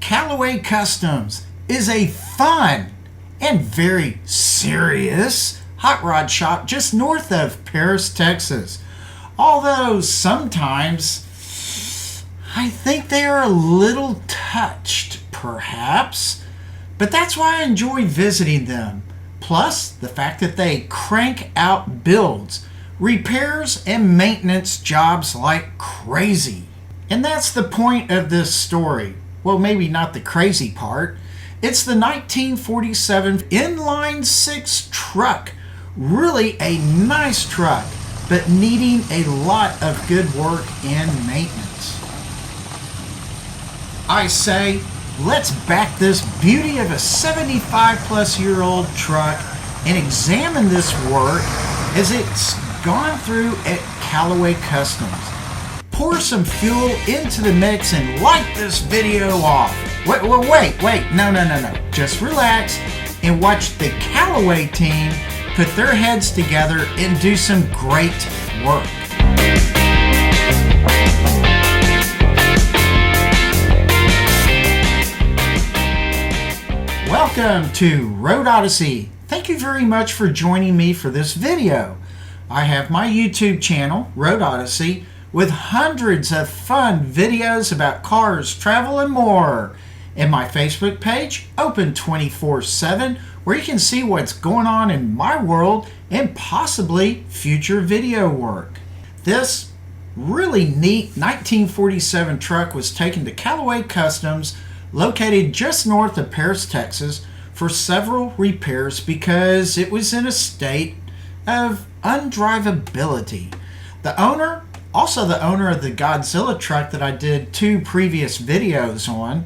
Callaway Customs is a fun and very serious hot rod shop just north of Paris, Texas. Although sometimes I think they are a little touched, perhaps, but that's why I enjoy visiting them. Plus, the fact that they crank out builds, repairs, and maintenance jobs like crazy. And that's the point of this story. Well, maybe not the crazy part. It's the 1947 Inline 6 truck. Really a nice truck, but needing a lot of good work and maintenance. I say, let's back this beauty of a 75-plus-year-old truck and examine this work as it's gone through at Callaway Customs. Pour some fuel into the mix and light this video off. Wait, no. Just relax and watch the Callaway team put their heads together and do some great work. Welcome to Road Odyssey. Thank you very much for joining me for this video. I have my YouTube channel, Road Odyssey, with hundreds of fun videos about cars, travel, and more. And my Facebook page, open 24/7, where you can see what's going on in my world and possibly future video work. This really neat 1947 truck was taken to Callaway Customs, located just north of Paris, Texas, for several repairs because it was in a state of undrivability. The owner, also the owner of the Godzilla truck that I did 2 previous videos on,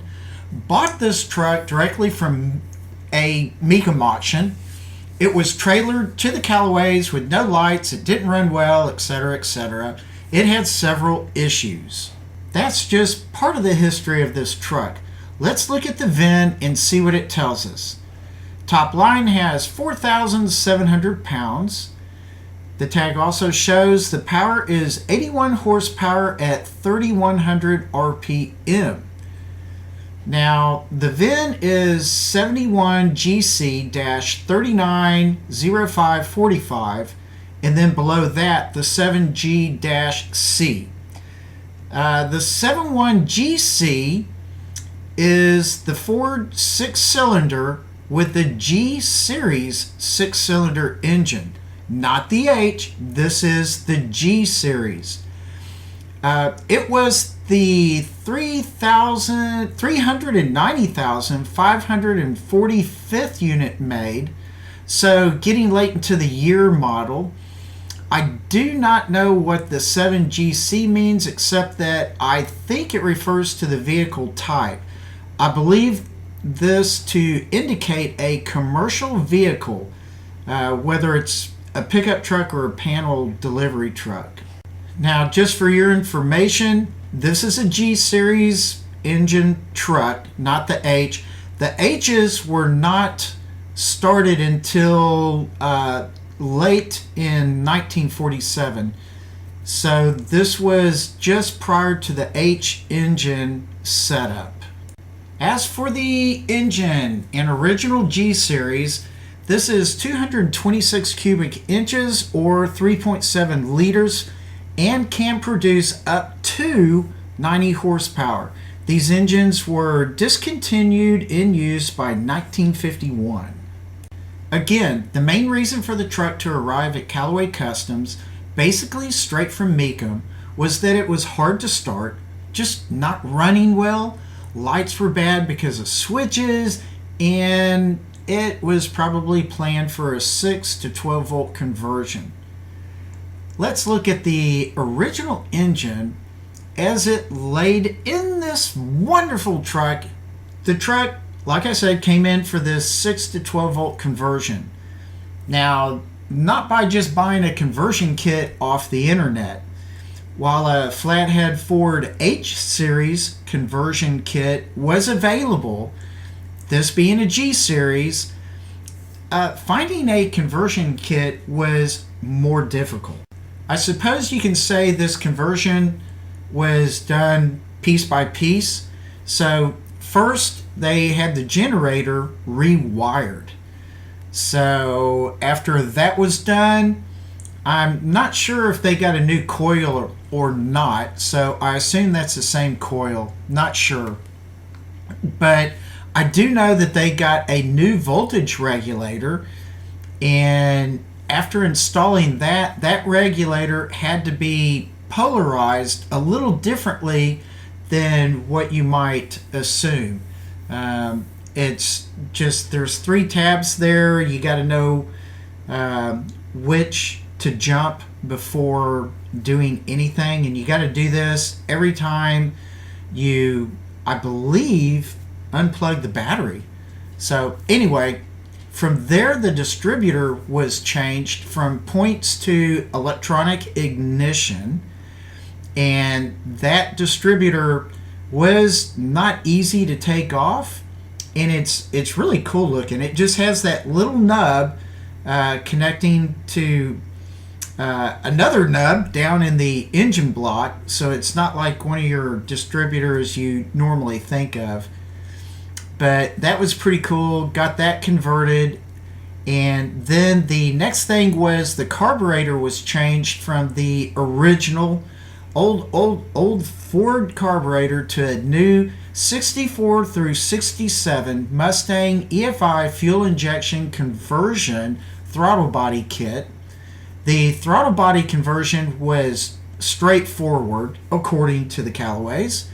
bought this truck directly from a Mecum auction. It was trailered to the Callaways with no lights, it didn't run well, etc., etc. It had several issues. That's just part of the history of this truck. Let's look at the VIN and see what it tells us. Top line has 4,700 pounds. The tag also shows the power is 81 horsepower at 3,100 RPM. Now, the VIN is 71GC-390545, and then below that, the 7G-C. The 71GC is the Ford 6-cylinder with the G Series 6-cylinder engine. Not the H, this is the G Series. It was the 390,545th unit made, so getting late into the year model. I do not know what the 7GC means, except that I think it refers to the vehicle type. I believe this to indicate a commercial vehicle, whether it's a pickup truck or a panel delivery truck. Now, just for your information, this is a G Series engine truck, not the H. The H's were not started until late in 1947. So this was just prior to the H engine setup. As for the engine, an original G Series, this is 226 cubic inches or 3.7 liters and can produce up to 90 horsepower. These engines were discontinued in use by 1951. Again, the main reason for the truck to arrive at Callaway Customs, basically straight from Mecum, was that it was hard to start, just not running well. Lights were bad because of switches, and it was probably planned for a 6 to 12 volt conversion. Let's look at the original engine as it laid in this wonderful truck. The truck, like I said, came in for this 6 to 12 volt conversion. Now, not by just buying a conversion kit off the internet. While a flathead Ford H Series conversion kit was available, this being a G Series, finding a conversion kit was more difficult. I suppose you can say this conversion was done piece by piece. So first they had the generator rewired. So after that was done, I'm not sure if they got a new coil or not, so I assume that's the same coil, not sure. But I do know that they got a new voltage regulator, and after installing that, that regulator had to be polarized a little differently than what you might assume. It's just, there's 3 tabs there. You got to know which to jump before doing anything, and you got to do this every time you, I believe, unplug the battery. So anyway, from there the distributor was changed from points to electronic ignition, and that distributor was not easy to take off, and it's really cool looking. It just has that little nub connecting to another nub down in the engine block, so it's not like one of your distributors you normally think of. But that was pretty cool. Got that converted, and then the next thing was the carburetor was changed from the original old Ford carburetor to a new 64 through 67 Mustang EFI fuel injection conversion throttle body kit. The throttle body conversion was straightforward according to the Callaways,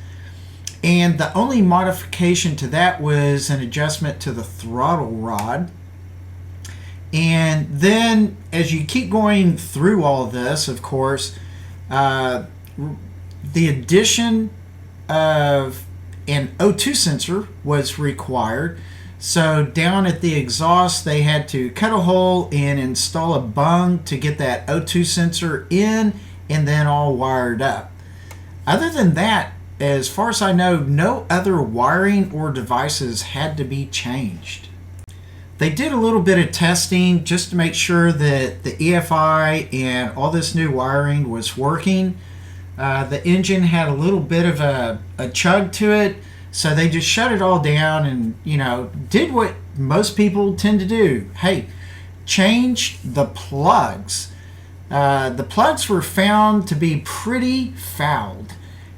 and the only modification to that was an adjustment to the throttle rod. And then as you keep going through all this, of course, the addition of an O2 sensor was required. So down at the exhaust, they had to cut a hole and install a bung to get that O2 sensor in and then all wired up. Other than that, as far as I know, no other wiring or devices had to be changed. They did a little bit of testing just to make sure that the EFI and all this new wiring was working. The engine had a little bit of a chug to it, so they just shut it all down and, you know, did what most people tend to do. Hey, change the plugs. The plugs were found to be pretty fouled.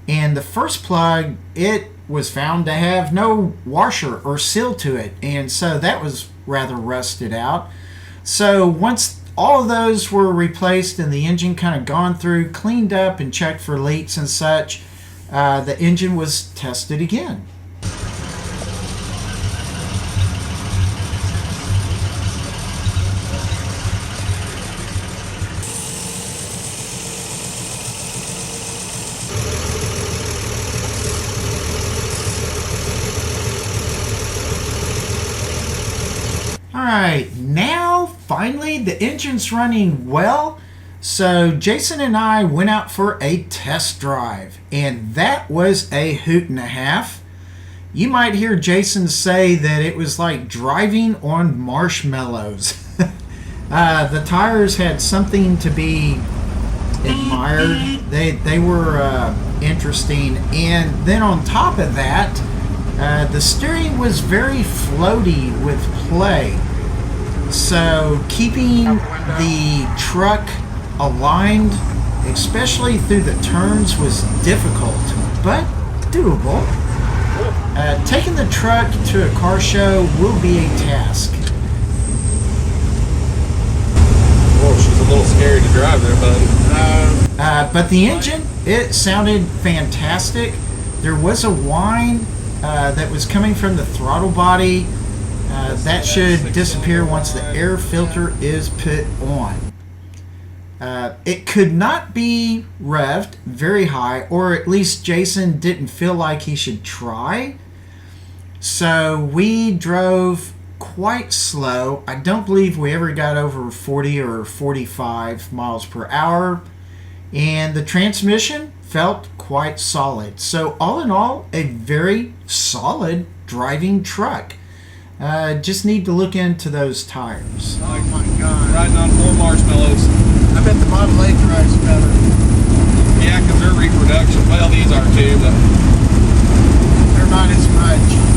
And the first plug, it was found to have no washer or seal to it. And so that was rather rusted out. So once all of those were replaced and the engine kind of gone through, cleaned up and checked for leaks and such, the engine was tested again. Alright, now finally the engine's running well. So Jason and I went out for a test drive, and that was a hoot and a half. You might hear Jason say that it was like driving on marshmallows. The tires had something to be admired. They were interesting, and then on top of that, the steering was very floaty with play. So keeping the truck aligned, especially through the turns, was difficult, but doable. Taking the truck to a car show will be a task. Whoa, she's a little scary to drive there, buddy. But the engine, it sounded fantastic. There was a whine that was coming from the throttle body. That should disappear once the air filter is put on. It could not be revved very high, or at least Jason didn't feel like he should try. So we drove quite slow. I don't believe we ever got over 40 or 45 miles per hour. And the transmission felt quite solid. So all in all, a very solid driving truck. Just need to look into those tires. Oh my God. Riding on 4 marshmallows. I bet the Model 8 drives better. Yeah, because they're reproduction. Well, these are too, but They're not as much.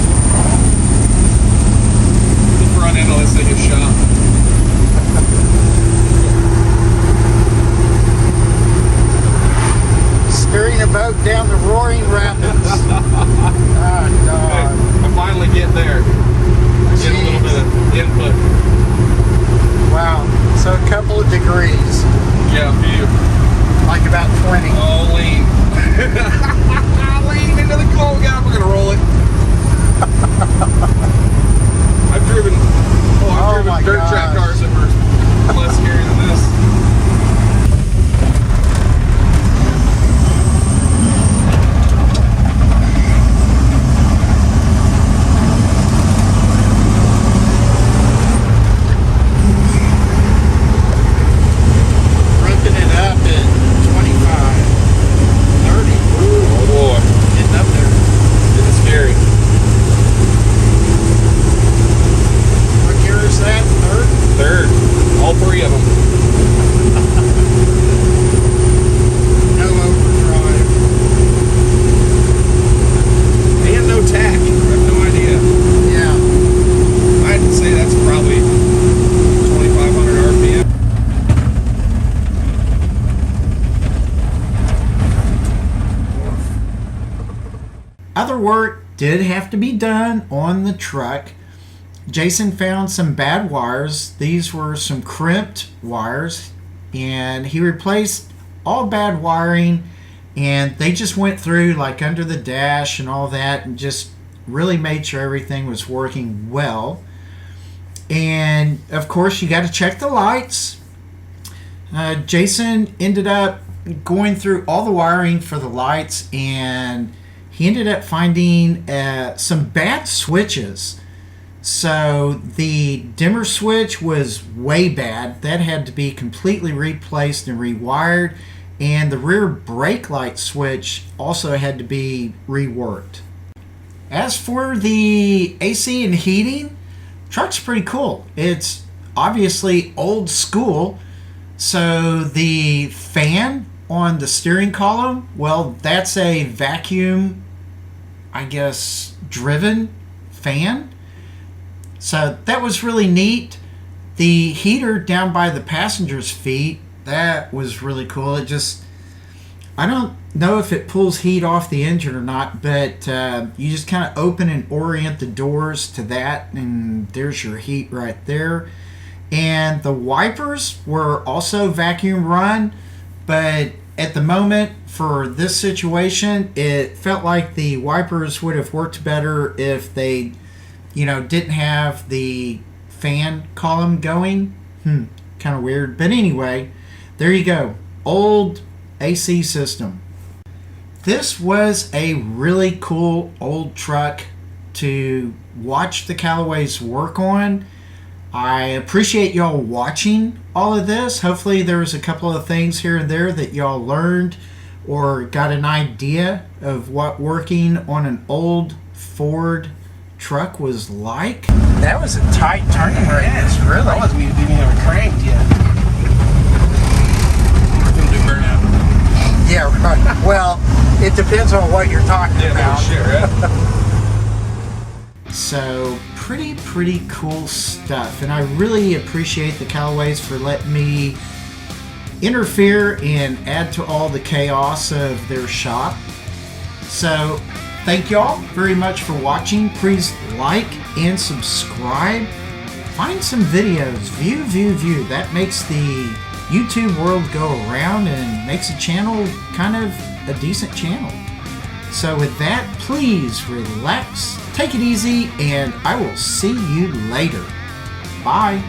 work did have to be done on the truck. Jason found some bad wires. These were some crimped wires, and he replaced all bad wiring, and they just went through like under the dash and all that and just really made sure everything was working well. And of course you got to check the lights. Jason ended up going through all the wiring for the lights, and he ended up finding some bad switches. So the dimmer switch was way bad. That had to be completely replaced and rewired, and the rear brake light switch also had to be reworked. As for the AC and heating, truck's pretty cool. It's obviously old school. So the fan on the steering column, well, that's a vacuum, I guess, driven fan. So that was really neat. The heater down by the passenger's feet, that was really cool. It just, I don't know if it pulls heat off the engine or not, but you just kind of open and orient the doors to that, and there's your heat right there. And the wipers were also vacuum run, but at the moment for this situation, it felt like the wipers would have worked better if they, didn't have the fan column going. Kind of weird. But anyway, there you go. Old AC system. This was a really cool old truck to watch the Callaways work on. I appreciate y'all watching all of this. Hopefully there was a couple of things here and there that y'all learned or got an idea of what working on an old Ford truck was like. That was a tight turning radius, really. I wasn't even have it cranked yet. We're gonna do burnout. Yeah, right. Well, it depends on what you're talking about. Shit, right? So pretty cool stuff, and I really appreciate the Callaways for letting me interfere and add to all the chaos of their shop. So thank y'all very much for watching. Please like and subscribe. Find some videos, view. That makes the YouTube world go around and makes a channel kind of a decent channel. So with that, please relax, take it easy, and I will see you later. Bye.